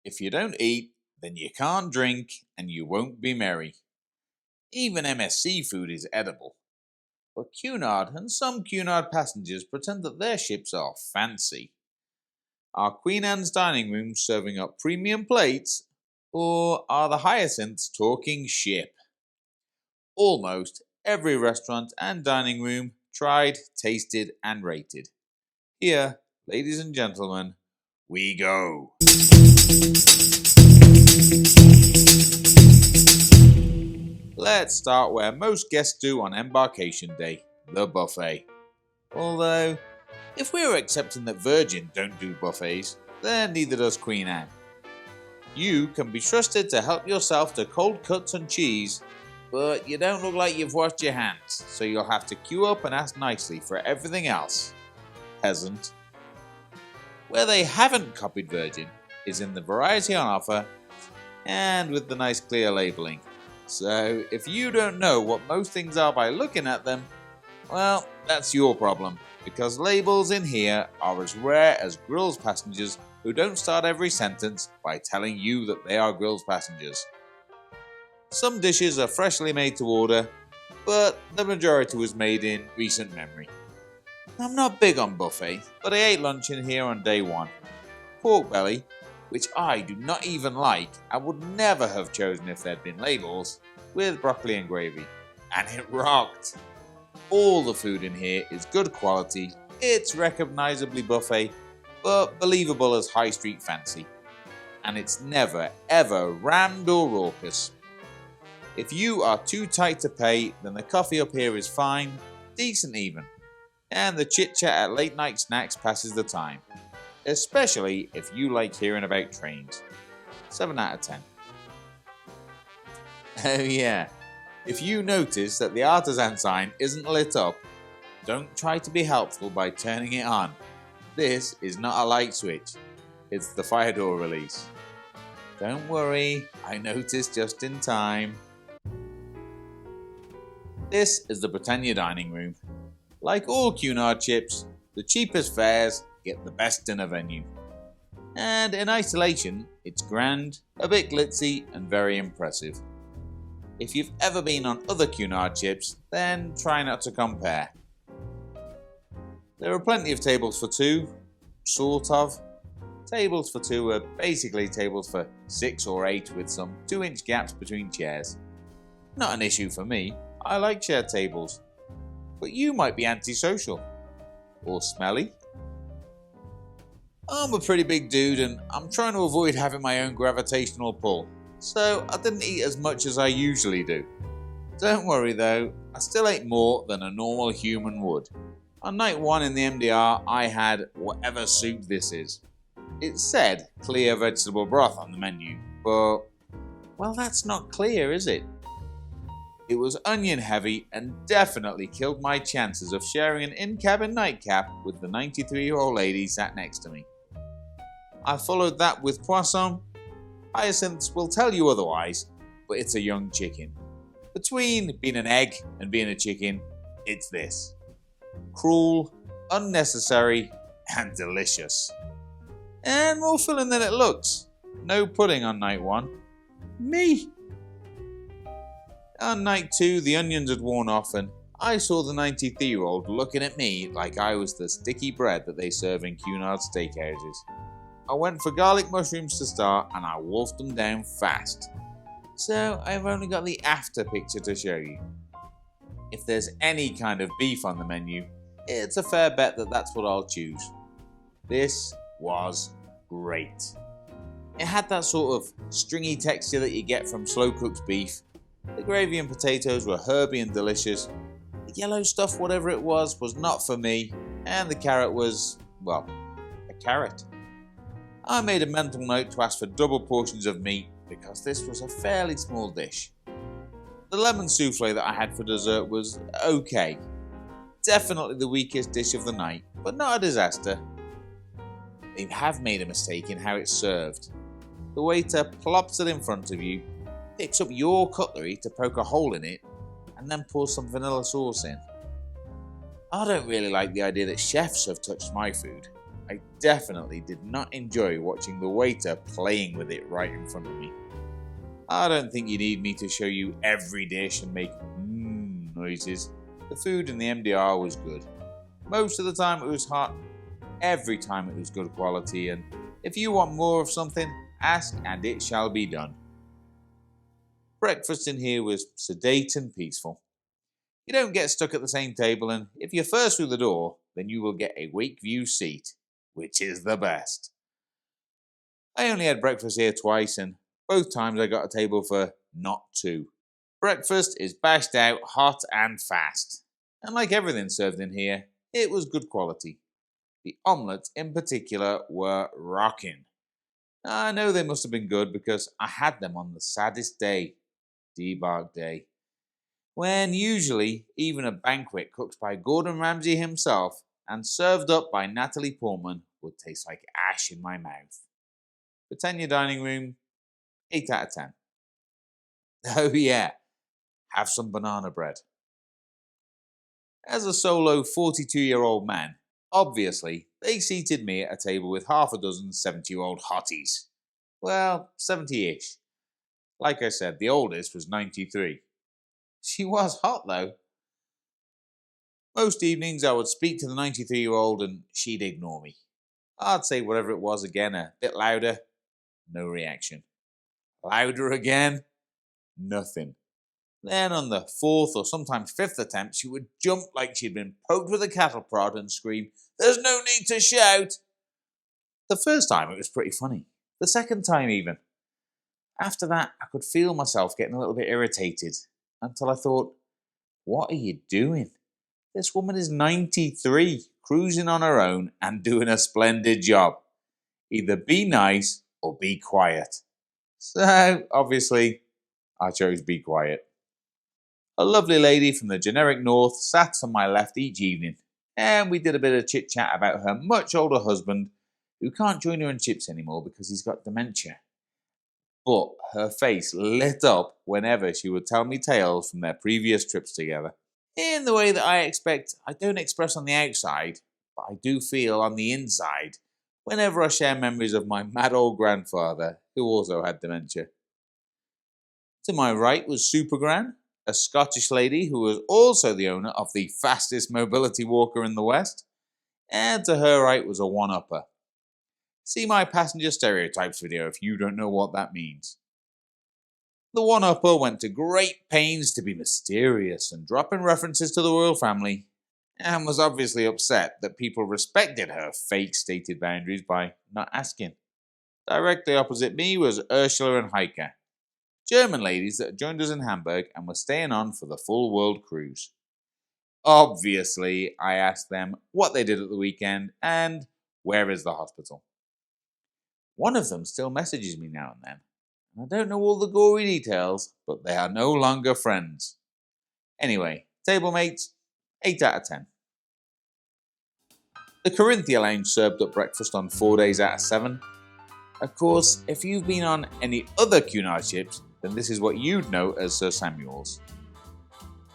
If you don't eat, then you can't drink and you won't be merry. Even MSC food is edible. But Cunard and some Cunard passengers pretend that their ships are fancy. Are Queen Anne's dining rooms serving up premium plates? Or are the Hyacinths talking ship? Almost every restaurant and dining room tried, tasted, and rated. Here, ladies and gentlemen, we go. Let's start where most guests do on embarkation day, the buffet. Although, if we're accepting that Virgin don't do buffets, then neither does Queen Anne. You can be trusted to help yourself to cold cuts and cheese, but you don't look like you've washed your hands, so you'll have to queue up and ask nicely for everything else. Peasant. Where they haven't copied Virgin is in the variety on offer and with the nice clear labelling. So if you don't know what most things are by looking at them, well, that's your problem, because labels in here are as rare as Grill's passengers who don't start every sentence by telling you that they are Grill's passengers. Some dishes are freshly made to order, but the majority was made in recent memory. I'm not big on buffet, but I ate lunch in here on day one. Pork belly, which I do not even like and would never have chosen if there'd been labels, with broccoli and gravy. And it rocked! All the food in here is good quality, it's recognisably buffet, but believable as high street fancy. And it's never ever rammed or raucous. If you are too tight to pay, then the coffee up here is fine, decent even. And the chit chat at late night snacks passes the time. Especially if you like hearing about trains. 7 out of 10. Oh yeah, if you notice that the Artisan sign isn't lit up, don't try to be helpful by turning it on. This is not a light switch, it's the fire door release. Don't worry, I noticed just in time. This is the Britannia dining room. Like all Cunard chips, the cheapest fares get the best dinner venue. And in isolation, it's grand, a bit glitzy, and very impressive. If you've ever been on other Cunard chips, then try not to compare. There are plenty of tables for two, sort of. Tables for two are basically tables for 6 or 8 with some 2-inch gaps between chairs. Not an issue for me, I like shared tables. But you might be antisocial. Or smelly. I'm a pretty big dude and I'm trying to avoid having my own gravitational pull, so I didn't eat as much as I usually do. Don't worry though, I still ate more than a normal human would. On night 1 in the MDR, I had whatever soup this is. It said clear vegetable broth on the menu, but, well, that's not clear, is it? It was onion heavy and definitely killed my chances of sharing an in-cabin nightcap with the 93-year-old lady sat next to me. I followed that with poisson. Hyacinths will tell you otherwise, but it's a young chicken. Between being an egg and being a chicken, it's this. Cruel, unnecessary, and delicious. And more filling than it looks. No pudding on night 1. Me! On night 2, the onions had worn off and I saw the 93-year-old looking at me like I was the sticky bread that they serve in Cunard steakhouses. I went for garlic mushrooms to start and I wolfed them down fast. So I've only got the after picture to show you. If there's any kind of beef on the menu, it's a fair bet that that's what I'll choose. This was great. It had that sort of stringy texture that you get from slow-cooked beef. The gravy and potatoes were herby and delicious. The yellow stuff, whatever it was not for me. And the carrot was, well, a carrot. I made a mental note to ask for double portions of meat because this was a fairly small dish. The lemon souffle that I had for dessert was okay. Definitely the weakest dish of the night, but not a disaster. They have made a mistake in how it's served. The waiter plops it in front of you, picks up your cutlery to poke a hole in it, and then pours some vanilla sauce in. I don't really like the idea that chefs have touched my food. I definitely did not enjoy watching the waiter playing with it right in front of me. I don't think you need me to show you every dish and make noises. The food in the MDR was good. Most of the time it was hot, every time it was good quality, and if you want more of something, ask and it shall be done. Breakfast in here was sedate and peaceful. You don't get stuck at the same table, and if you're first through the door, then you will get a wake view seat, which is the best. I only had breakfast here twice, and both times I got a table for not two. Breakfast is bashed out hot and fast, and like everything served in here, it was good quality. The omelettes in particular were rocking. I know they must have been good because I had them on the saddest day, debark day, when usually even a banquet cooked by Gordon Ramsay himself and served up by Natalie Portman would taste like ash in my mouth. Britannia dining room, 8 out of 10. Oh yeah, have some banana bread. As a solo 42-year-old man, obviously they seated me at a table with half a dozen 70-year-old hotties. Well, 70-ish. Like I said, the oldest was 93. She was hot though. Most evenings I would speak to the 93-year-old and she'd ignore me. I'd say whatever it was again, a bit louder, no reaction. Louder again, nothing. Then on the fourth or sometimes fifth attempt, she would jump like she'd been poked with a cattle prod and scream, "There's no need to shout!" The first time it was pretty funny. The second time even. After that, I could feel myself getting a little bit irritated until I thought, what are you doing? This woman is 93, cruising on her own and doing a splendid job. Either be nice or be quiet. So, obviously, I chose be quiet. A lovely lady from the generic north sat on my left each evening, and we did a bit of chit-chat about her much older husband, who can't join her in chips anymore because he's got dementia. But her face lit up whenever she would tell me tales from their previous trips together. In the way that I expect I don't express on the outside, but I do feel on the inside whenever I share memories of my mad old grandfather, who also had dementia. To my right was Supergran, a Scottish lady who was also the owner of the fastest mobility walker in the West, and to her right was a one-upper. See my passenger stereotypes video if you don't know what that means. The one-upper went to great pains to be mysterious and drop in references to the royal family, and was obviously upset that people respected her fake stated boundaries by not asking. Directly opposite me was Ursula and Heike, German ladies that had joined us in Hamburg and were staying on for the full world cruise. Obviously, I asked them what they did at the weekend and where is the hospital. One of them still messages me now and then, and I don't know all the gory details, but they are no longer friends. Anyway, table mates, 8 out of 10. The Carinthia Lounge served up breakfast on 4 days out of 7. Of course, if you've been on any other Cunard ships, then this is what you'd know as Sir Samuel's.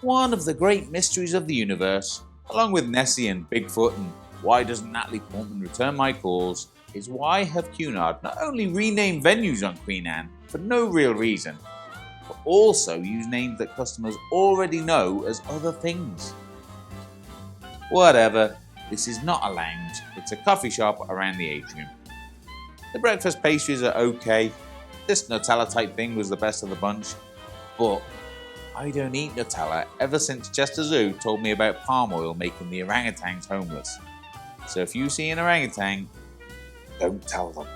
One of the great mysteries of the universe, along with Nessie and Bigfoot and why doesn't Natalie Portman return my calls, is why have Cunard not only renamed venues on Queen Anne for no real reason, but also use names that customers already know as other things. Whatever, this is not a lounge, it's a coffee shop around the atrium. The breakfast pastries are okay. This Nutella type thing was the best of the bunch, but I don't eat Nutella ever since Chester Zoo told me about palm oil making the orangutans homeless. So if you see an orangutan, don't tell them.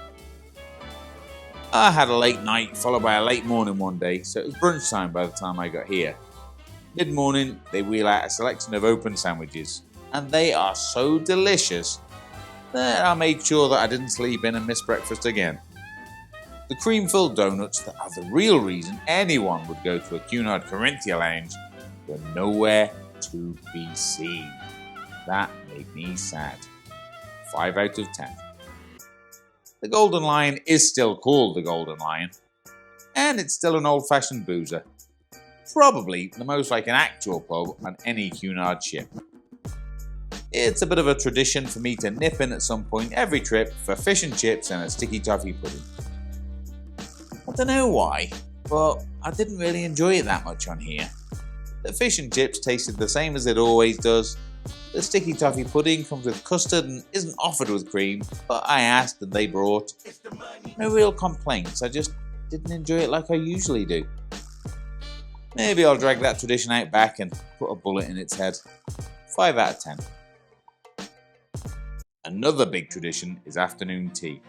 I had a late night followed by a late morning one day, so it was brunch time by the time I got here. Mid-morning, they wheel out a selection of open sandwiches, and they are so delicious that I made sure that I didn't sleep in and miss breakfast again. The cream-filled donuts that are the real reason anyone would go to a Cunard Carinthia Lounge were nowhere to be seen. That made me sad. 5 out of 10. The Golden Lion is still called the Golden Lion, and it's still an old-fashioned boozer. Probably the most like an actual pub on any Cunard ship. It's a bit of a tradition for me to nip in at some point every trip for fish and chips and a sticky toffee pudding. I don't know why, but I didn't really enjoy it that much on here. The fish and chips tasted the same as it always does. The sticky toffee pudding comes with custard and isn't offered with cream, but I asked and they brought. No real complaints, I just didn't enjoy it like I usually do. Maybe I'll drag that tradition out back and put a bullet in its head. 5 out of 10. Another big tradition is afternoon tea.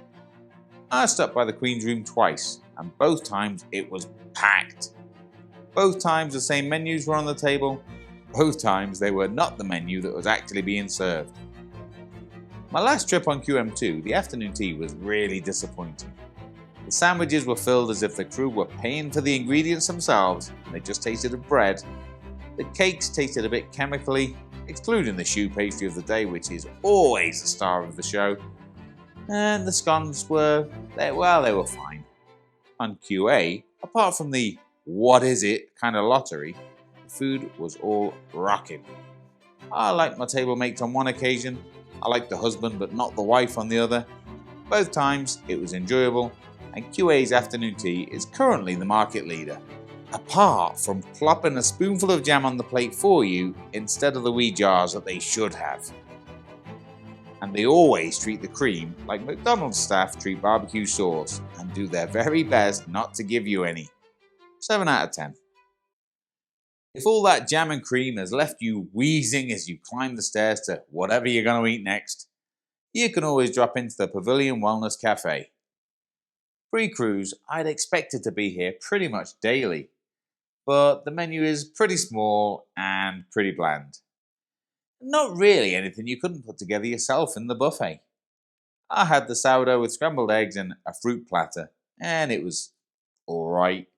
I stopped by the Queen's Room twice, and both times it was packed. Both times the same menus were on the table. Both times they were not the menu that was actually being served. My last trip on QM2, the afternoon tea was really disappointing. The sandwiches were filled as if the crew were paying for the ingredients themselves, and they just tasted of bread. The cakes tasted a bit chemically, excluding the choux pastry of the day, which is always the star of the show. And the scones were fine. On QA, apart from the what is it kind of lottery, the food was all rocking. I liked my table mates on one occasion, I liked the husband but not the wife on the other. Both times it was enjoyable, and QA's afternoon tea is currently the market leader. Apart from plopping a spoonful of jam on the plate for you instead of the wee jars that they should have. And they always treat the cream like McDonald's staff treat barbecue sauce and do their very best not to give you any. 7 out of 10. If all that jam and cream has left you wheezing as you climb the stairs to whatever you're going to eat next, you can always drop into the Pavilion Wellness Cafe. Pre-cruise, I'd expected to be here pretty much daily, but the menu is pretty small and pretty bland. Not really anything you couldn't put together yourself in the buffet. I had the sourdough with scrambled eggs and a fruit platter, and it was alright.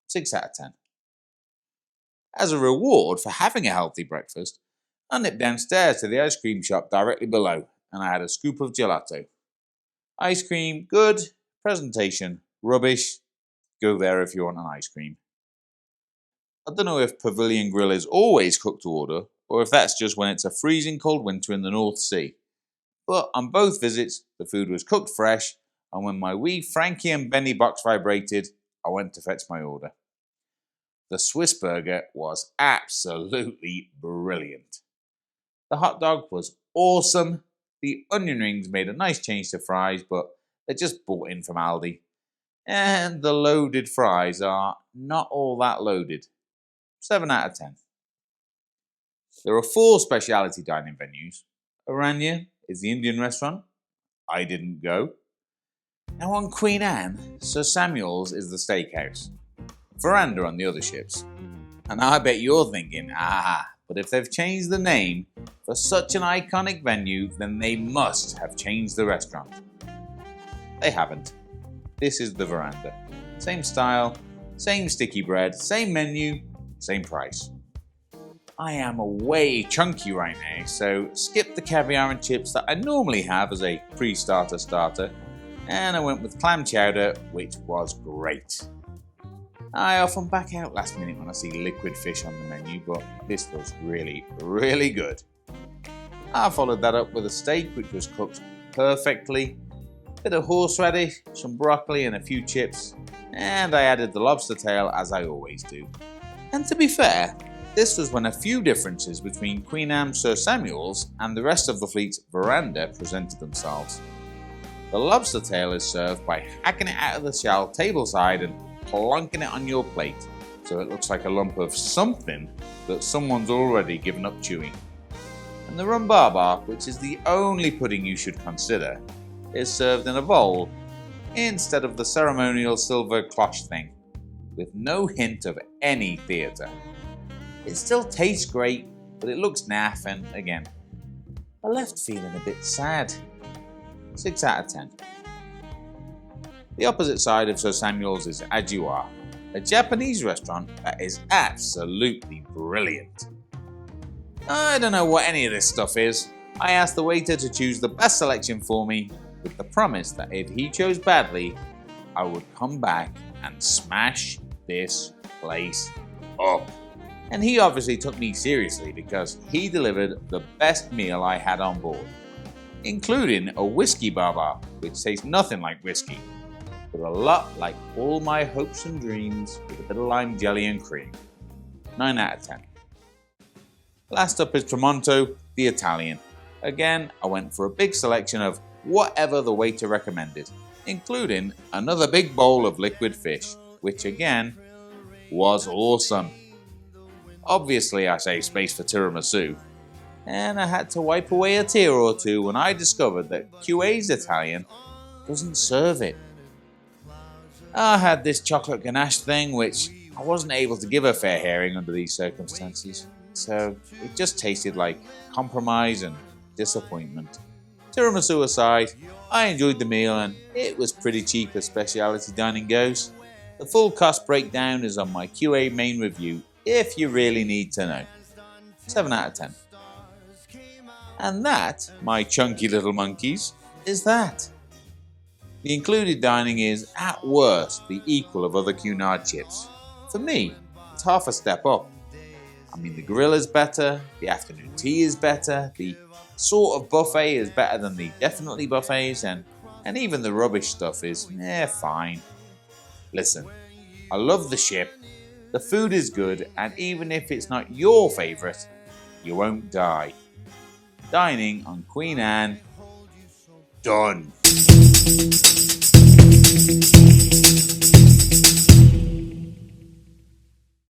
6 out of 10. As a reward for having a healthy breakfast, I nipped downstairs to the ice cream shop directly below, and I had a scoop of gelato. Ice cream, good. Presentation, rubbish. Go there if you want an ice cream. I don't know if Pavilion Grill is always cooked to order, or if that's just when it's a freezing cold winter in the North Sea. But on both visits, the food was cooked fresh, and when my wee Frankie and Benny box vibrated, I went to fetch my order. The Swiss burger was absolutely brilliant. The hot dog was awesome. The onion rings made a nice change to fries, but they're just bought in from Aldi. And the loaded fries are not all that loaded. 7 out of 10. There are 4 speciality dining venues. Aranya is the Indian restaurant. I didn't go. Now on Queen Anne, Sir Samuel's is the steakhouse. Veranda on the other ships. And I bet you're thinking, but if they've changed the name for such an iconic venue, then they must have changed the restaurant. They haven't. This is the Veranda. Same style, same sticky bread, same menu, same price. I am way chunky right now, so skip the caviar and chips that I normally have as a pre-starter starter, and I went with clam chowder, which was great. I often back out last minute when I see liquid fish on the menu, but this was really, really good. I followed that up with a steak which was cooked perfectly, a bit of horseradish, some broccoli and a few chips, and I added the lobster tail as I always do. And to be fair, this was when a few differences between Queen Anne Sir Samuel's and the rest of the fleet's Veranda presented themselves. The lobster tail is served by hacking it out of the shell tableside and plonking it on your plate, so it looks like a lump of something that someone's already given up chewing. And the rhubarb, which is the only pudding you should consider, is served in a bowl instead of the ceremonial silver cloche thing, with no hint of any theatre. It still tastes great, but it looks naff, and again, I left feeling a bit sad. 6 out of 10. The opposite side of Sir Samuel's is Aji Wa, a Japanese restaurant that is absolutely brilliant. I don't know what any of this stuff is. I asked the waiter to choose the best selection for me, with the promise that if he chose badly, I would come back and smash this place up. And he obviously took me seriously because he delivered the best meal I had on board, including a whiskey baba, which tastes nothing like whiskey, but a lot like all my hopes and dreams with a bit of lime jelly and cream. 9 out of 10. Last up is Tramonto, the Italian. Again, I went for a big selection of whatever the waiter recommended, including another big bowl of liquid fish, which again was awesome. Obviously, I saved space for tiramisu, and I had to wipe away a tear or two when I discovered that QA's Italian doesn't serve it. I had this chocolate ganache thing, which I wasn't able to give a fair hearing under these circumstances, so it just tasted like compromise and disappointment. Tiramisu aside, I enjoyed the meal and it was pretty cheap as speciality dining goes. The full cost breakdown is on my QA main review if you really need to know. 7 out of 10. And that, my chunky little monkeys, is that. The included dining is, at worst, the equal of other Cunard chips. For me, it's half a step up. I mean, the grill is better, the afternoon tea is better, the sort of buffet is better than the definitely buffets, and even the rubbish stuff is, fine. Listen, I love the ship, the food is good, and even if it's not your favourite, you won't die. Dining on Queen Anne, done.